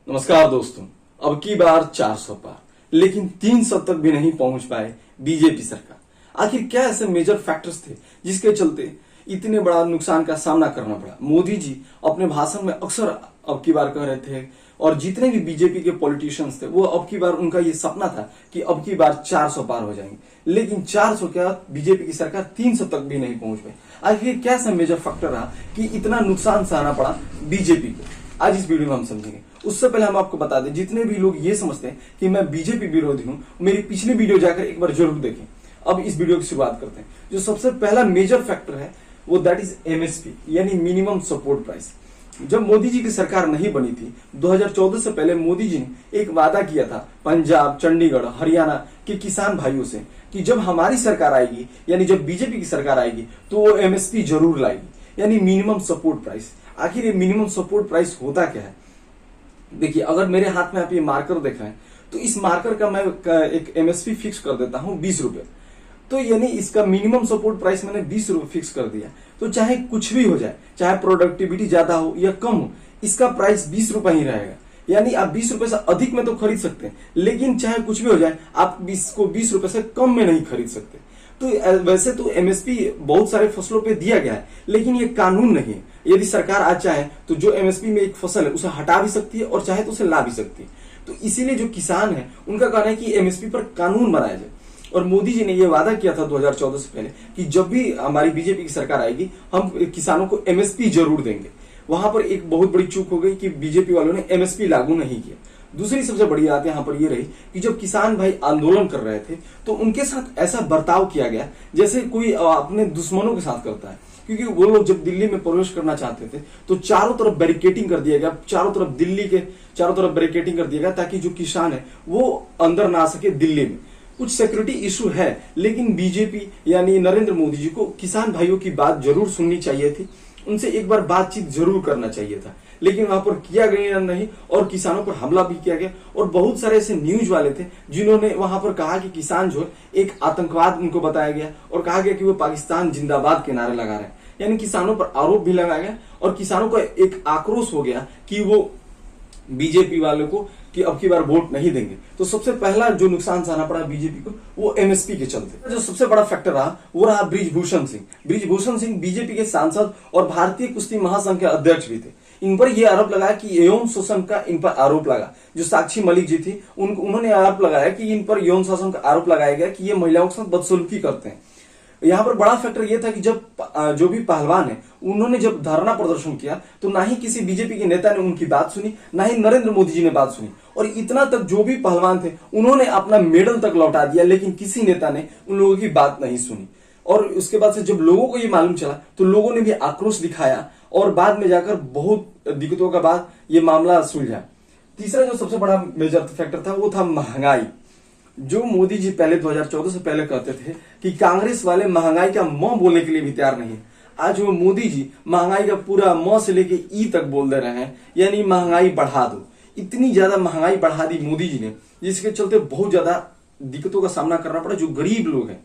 नमस्कार दोस्तों। अब की बार 400 पार, लेकिन 300 तक भी नहीं पहुंच पाए बीजेपी सरकार। आखिर क्या ऐसे मेजर फैक्टर्स थे जिसके चलते इतने बड़ा नुकसान का सामना करना पड़ा? मोदी जी अपने भाषण में अक्सर अब की बार कह रहे थे, और जितने भी बीजेपी के पॉलिटिशियंस थे वो अब की बार उनका ये सपना था कि अब की बार 400 पार हो जाएंगे, लेकिन 400 क्या, बीजेपी की सरकार 300 तक भी नहीं पहुंच पाई। आखिर क्या ऐसा मेजर फैक्टर रहा कि इतना नुकसान सहना पड़ा बीजेपी को? आज इस वीडियो में हम समझेंगे। उससे पहले हम आपको बता दें, जितने भी लोग ये समझते हैं कि मैं बीजेपी विरोधी हूं, मेरी पिछली वीडियो जाकर एक बार जरूर देखें। अब इस वीडियो की शुरुआत करते हैं। जो सबसे पहला मेजर फैक्टर है वो दैट इज एमएसपी, यानी मिनिमम सपोर्ट प्राइस। जब मोदी जी की सरकार नहीं बनी थी 2014 से पहले, मोदी जी ने एक वादा किया था पंजाब, चंडीगढ़, हरियाणा के किसान भाइयों से कि जब हमारी सरकार आएगी, यानी जब बीजेपी की सरकार आएगी, तो वो एमएसपी जरूर लाएगी, यानी मिनिमम सपोर्ट प्राइस। आखिर ये मिनिमम सपोर्ट प्राइस होता क्या है? देखिए, अगर मेरे हाथ में आप ये मार्कर देख रहे हैं तो इस मार्कर का मैं एक एमएसपी फिक्स कर देता हूं 20 रुपए। तो यानी इसका मिनिमम सपोर्ट प्राइस मैंने 20 रुपए फिक्स कर दिया। तो चाहे कुछ भी हो जाए, चाहे प्रोडक्टिविटी ज्यादा हो या कम हो, इसका प्राइस 20 रुपए ही रहेगा। यानी आप 20 रुपए से अधिक में तो खरीद सकते हैं, लेकिन चाहे कुछ भी हो जाए आप इसको 20 रुपए से कम में नहीं खरीद सकते। तो वैसे तो एमएसपी बहुत सारे फसलों पे दिया गया है, लेकिन ये कानून नहीं है। यदि सरकार आज चाहे तो जो एमएसपी में एक फसल है उसे हटा भी सकती है, और चाहे तो उसे ला भी सकती है। तो इसीलिए जो किसान है उनका कहना है कि एमएसपी पर कानून बनाया जाए। और मोदी जी ने यह वादा किया था 2014 से पहले कि जब भी हमारी बीजेपी की सरकार आएगी हम किसानों को एमएसपी जरूर देंगे। वहां पर एक बहुत बड़ी चूक हो गई कि बीजेपी वालों ने एमएसपी लागू नहीं किया। दूसरी सबसे बड़ी बात यहां पर यह रही कि जब किसान भाई आंदोलन कर रहे थे तो उनके साथ ऐसा बर्ताव किया गया जैसे कोई अपने दुश्मनों के साथ करता है। क्योंकि वो लोग जब दिल्ली में प्रवेश करना चाहते थे तो चारों तरफ बैरिकेटिंग कर दिया गया, चारों तरफ दिल्ली के चारों तरफ बैरिकेटिंग कर दिया गया ताकि जो किसान है वो अंदर ना आ सके दिल्ली में। कुछ सिक्योरिटी इशू है, लेकिन बीजेपी यानी नरेंद्र मोदी जी को किसान भाइयों की बात जरूर सुननी चाहिए थी, उनसे एक बार बातचीत जरूर करना चाहिए था, लेकिन वहां पर किया गया नहीं और किसानों पर हमला भी किया गया। और बहुत सारे ऐसे न्यूज वाले थे जिन्होंने वहां पर कहा कि किसान जो है एक आतंकवाद उनको बताया गया, और कहा गया कि वो पाकिस्तान जिंदाबाद के नारे लगा रहे हैं। यानी किसानों पर आरोप भी लगाया गया और किसानों का एक आक्रोश हो गया कि वो बीजेपी वालों को कि अब की बार वोट नहीं देंगे। तो सबसे पहला जो नुकसान सहना पड़ा बीजेपी को वो एमएसपी के चलते। जो सबसे बड़ा फैक्टर रहा वो रहा बृजभूषण सिंह। बृजभूषण सिंह बीजेपी के सांसद और भारतीय कुश्ती महासंघ के अध्यक्ष भी थे। इन पर यह आरोप लगाया कि यौन शोषण का इन पर आरोप लगा। जो साक्षी मलिक जी थी उन्होंने आरोप लगाया कि इन पर यौन शोषण का आरोप लगाया गया कि ये महिलाओं के साथ बदसलूकी करते हैं। यहाँ पर बड़ा फैक्टर यह था कि जब जो भी पहलवान है उन्होंने जब धरना प्रदर्शन किया तो ना ही किसी बीजेपी के नेता ने उनकी बात सुनी, ना ही नरेंद्र मोदी जी ने बात सुनी। और इतना तक जो भी पहलवान थे उन्होंने अपना मेडल तक लौटा दिया, लेकिन किसी नेता ने उन लोगों की बात नहीं सुनी। और उसके बाद से जब लोगों को ये मालूम चला तो लोगों ने भी आक्रोश दिखाया और बाद में जाकर बहुत दिक्कतों के बाद ये मामला सुलझा। तीसरा जो सबसे बड़ा मेजर फैक्टर था वो था महंगाई। जो मोदी जी पहले 2014 से पहले कहते थे कि कांग्रेस वाले महंगाई का म बोलने के लिए भी तैयार नहीं है, आज वो मोदी जी महंगाई का पूरा म से लेके ई तक बोल दे रहे हैं, यानी महंगाई बढ़ा दो। इतनी ज्यादा महंगाई बढ़ा दी मोदी जी ने, जिसके चलते बहुत ज्यादा दिक्कतों का सामना करना पड़ा। जो गरीब लोग हैं,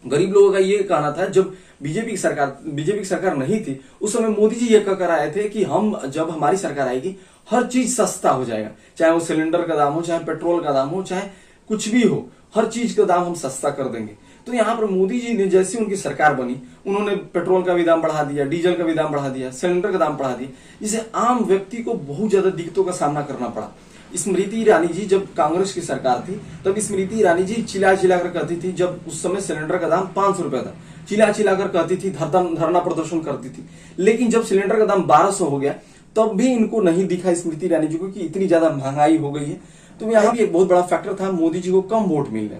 गरीब लोगों का ये कहना था, जब बीजेपी की सरकार नहीं थी उस समय मोदी जी ये कहकर आए थे कि हम जब हमारी सरकार आएगी हर चीज सस्ता हो जाएगा, चाहे वो सिलेंडर का दाम हो, चाहे पेट्रोल का दाम हो, चाहे कुछ भी हो, हर चीज का दाम हम सस्ता कर देंगे। तो यहाँ पर मोदी जी ने जैसे उनकी सरकार बनी उन्होंने पेट्रोल का भी दाम बढ़ा दिया, डीजल का भी दाम बढ़ा दिया, सिलेंडर का दाम बढ़ा दिया, जिससे आम व्यक्ति को बहुत ज्यादा दिक्कतों का सामना करना पड़ा। स्मृति ईरानी जी जब कांग्रेस की सरकार थी तब स्मृति ईरानी जी चिल्ला चिल्लाकर कहती थी, जब उस समय सिलेंडर का दाम 500 रुपया था, चिल्ला चिल्लाकर कहती थी, धरना प्रदर्शन करती थी। लेकिन जब सिलेंडर का दाम 1200 हो गया तब भी इनको नहीं दिखा स्मृति ईरानी जी को कि इतनी ज्यादा महंगाई हो गई है। तो यहाँ भी एक बहुत बड़ा फैक्टर था मोदी जी को कम वोट मिलने।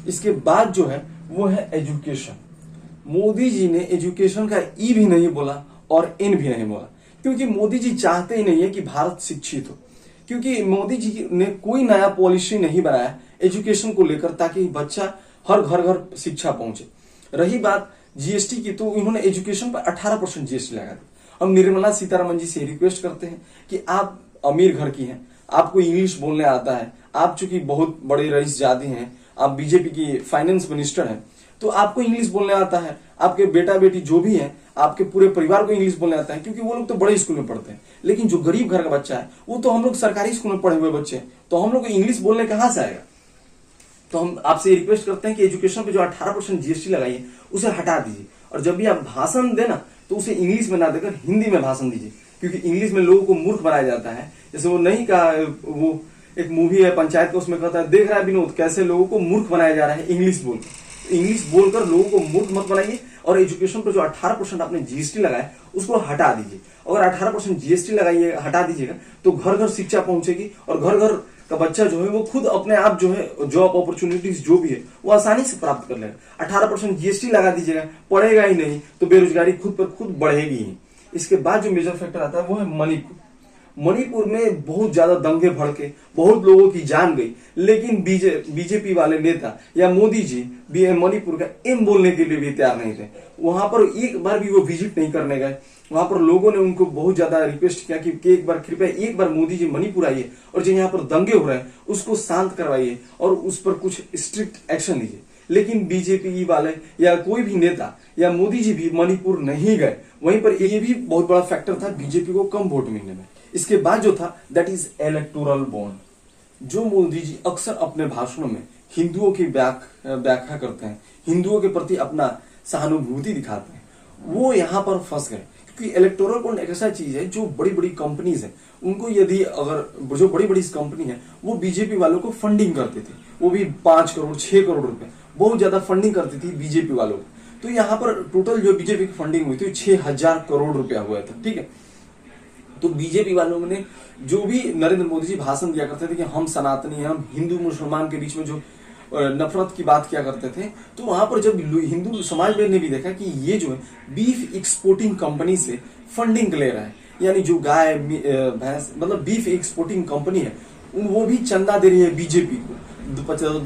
इसके बाद जो है वो है एजुकेशन। मोदी जी ने एजुकेशन का ई भी नहीं बोला और इन भी नहीं बोला, क्योंकि मोदी जी चाहते ही नहीं है कि भारत शिक्षित हो। क्योंकि मोदी जी ने कोई नया पॉलिसी नहीं बनाया एजुकेशन को लेकर ताकि बच्चा हर घर घर शिक्षा पहुंचे। रही बात जीएसटी की, तो इन्होंने एजुकेशन पर 18% जीएसटी लगा दी। हम निर्मला सीतारमण जी से रिक्वेस्ट करते हैं कि आप अमीर घर की हैं, आपको इंग्लिश बोलने आता है, आप चूंकि बहुत बड़े रईस जादी हैं, आप बीजेपी की फाइनेंस मिनिस्टर हैं, तो आपको इंग्लिश बोलने आता है, आपके बेटा बेटी जो भी हैं आपके पूरे परिवार को इंग्लिश बोलने आता है, क्योंकि वो लोग तो बड़े स्कूल में पढ़ते हैं। लेकिन जो गरीब घर का बच्चा है, वो तो हम लोग सरकारी स्कूल में पढ़े हुए बच्चे हैं, तो हम लोग को इंग्लिश बोलने कहां से आएगा। तो हम आपसे रिक्वेस्ट करते हैं कि एजुकेशन पे जो 18% जीएसटी लगाई है उसे हटा दीजिए, और जब भी आप भाषण देना तो उसे इंग्लिश में ना देकर हिंदी में भाषण दीजिए, क्योंकि इंग्लिश में लोगों को मूर्ख बनाया जाता है। जैसे वो नहीं कहा, वो एक मूवी है पंचायत का, उसमें कहता है, देख रहा है विनोद कैसे लोगों को मूर्ख बनाया जा रहा है इंग्लिश बोलकर। इंग्लिश बोलकर लोगों को मूर्ख मत बनाइए, और एजुकेशन पर जो 18% आपने जीएसटी लगाया उसको हटा दीजिए। अगर 18% जीएसटी लगाइए, हटा दीजिएगा, तो घर घर शिक्षा पहुंचेगी, और घर घर का बच्चा जो है वो खुद अपने आप जो है जॉब अपॉर्चुनिटीज जो भी है वो आसानी से प्राप्त कर लेगा। 18% जीएसटी लगा दीजिएगा, पढ़ेगा ही नहीं तो बेरोजगारी खुद पर खुद बढ़ेगी ही। इसके बाद जो मेजर फैक्टर आता है वो है मणिपुर। मणिपुर में बहुत ज्यादा दंगे भड़के, बहुत लोगों की जान गई, लेकिन बीजेपी वाले नेता या मोदी जी भी मणिपुर का एम बोलने के लिए भी तैयार नहीं थे। वहां पर एक बार भी वो विजिट नहीं करने गए। वहां पर लोगों ने उनको बहुत ज्यादा रिक्वेस्ट किया कि एक बार कृपया एक बार मोदी जी मणिपुर आइए, और जो यहाँ पर दंगे हो रहे हैं उसको शांत करवाइए और उस पर कुछ स्ट्रिक्ट एक्शन लीजिए। लेकिन बीजेपी वाले या कोई भी नेता या मोदी जी भी मणिपुर नहीं गए। वहीं पर ये भी बहुत बड़ा फैक्टर था बीजेपी को कम वोट मिलने में। इसके बाद जो था दैट इज इलेक्टोरल बॉन्ड। जो मोदी जी अक्सर अपने भाषणों में हिंदुओं की व्याख्या करते हैं, हिंदुओं के प्रति अपना सहानुभूति दिखाते हैं, वो यहाँ पर फंस गए। क्योंकि इलेक्टोरल बॉन्ड एक ऐसा चीज है जो बड़ी बड़ी कंपनीज है, उनको यदि अगर जो बड़ी बड़ी कंपनी है वो बीजेपी वालों को फंडिंग करती थी, वो भी 5 करोड़ 6 करोड़ रुपए बहुत ज्यादा फंडिंग करती थी बीजेपी वालों को। तो यहाँ पर टोटल जो बीजेपी की फंडिंग हुई थी 6000 करोड़ रुपया हुआ था। ठीक है, तो बीजेपी वालों ने जो भी नरेंद्र मोदी जी भाषण दिया करते थे कि हम सनातनी हैं, हम हिंदू मुसलमान के बीच में जो नफरत की बात किया करते थे, तो वहां पर जब हिंदू समाज में ने भी देखा कि ये जो है बीफ एक्सपोर्टिंग कंपनी से फंडिंग ले रहा है, यानी जो गाय भैंस मतलब बीफ एक्सपोर्टिंग कंपनी है वो भी चंदा दे रही है बीजेपी को,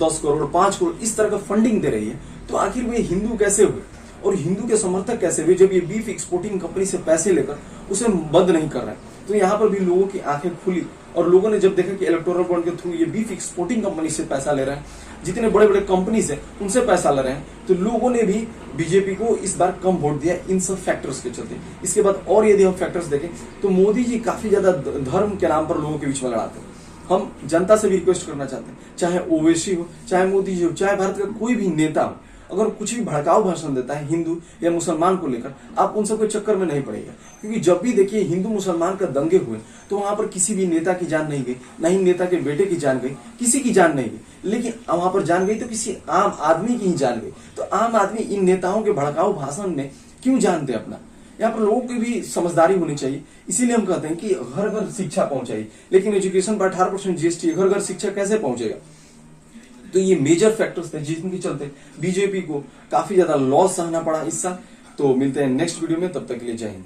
10 करोड़ 5 करोड़ इस तरह का फंडिंग दे रही है, तो आखिर वे हिंदू कैसे हुए और हिंदू के समर्थक कैसे हुए जब ये बीफ एक्सपोर्टिंग कंपनी से पैसे लेकर उसे बंद नहीं कर रहा है। तो यहाँ पर भी लोगों की आंखें खुली और लोगों ने जब देखा कि इलेक्टोरल बॉन्ड के थ्रू ये बीफ एक्सपोर्टिंग कंपनी से पैसा ले रहा है, जितने बड़े बड़े कंपनीज है उनसे पैसा ले रहे हैं, तो लोगों ने भी बीजेपी को इस बार कम वोट दिया इन सब फैक्टर्स के चलते। इसके बाद और यदि हम फैक्टर्स देखें तो मोदी जी काफी ज्यादा धर्म के नाम पर लोगों के बीच में लड़ाते हैं। हम जनता से भी रिक्वेस्ट करना चाहते हैं, चाहे ओवैसी हो, चाहे मोदी जी हो, चाहे भारत का कोई भी नेता हो, अगर कुछ भी भड़काऊ भाषण देता है हिंदू या मुसलमान को लेकर, आप उन सबके चक्कर में नहीं पड़ेगा। क्योंकि जब भी देखिए हिंदू मुसलमान का दंगे हुए तो वहां पर किसी भी नेता की जान नहीं गई, ना ही नेता के बेटे की जान गई, किसी की जान नहीं गई। लेकिन वहां पर जान गई तो किसी आम आदमी की ही जान गई। तो आम आदमी इन नेताओं के भड़काऊ भाषण में क्यों जान दे अपना? यहाँ पर लोगों की भी समझदारी होनी चाहिए। इसीलिए हम कहते हैं कि घर घर शिक्षा पहुंचाई, लेकिन एजुकेशन पर 18% जीएसटी, घर घर शिक्षा कैसे पहुंचेगा? तो ये मेजर फैक्टर्स थे जिनके चलते बीजेपी को काफी ज्यादा लॉस सहना पड़ा इस साल। तो मिलते हैं नेक्स्ट वीडियो में, तब तक के लिए जय हिंद।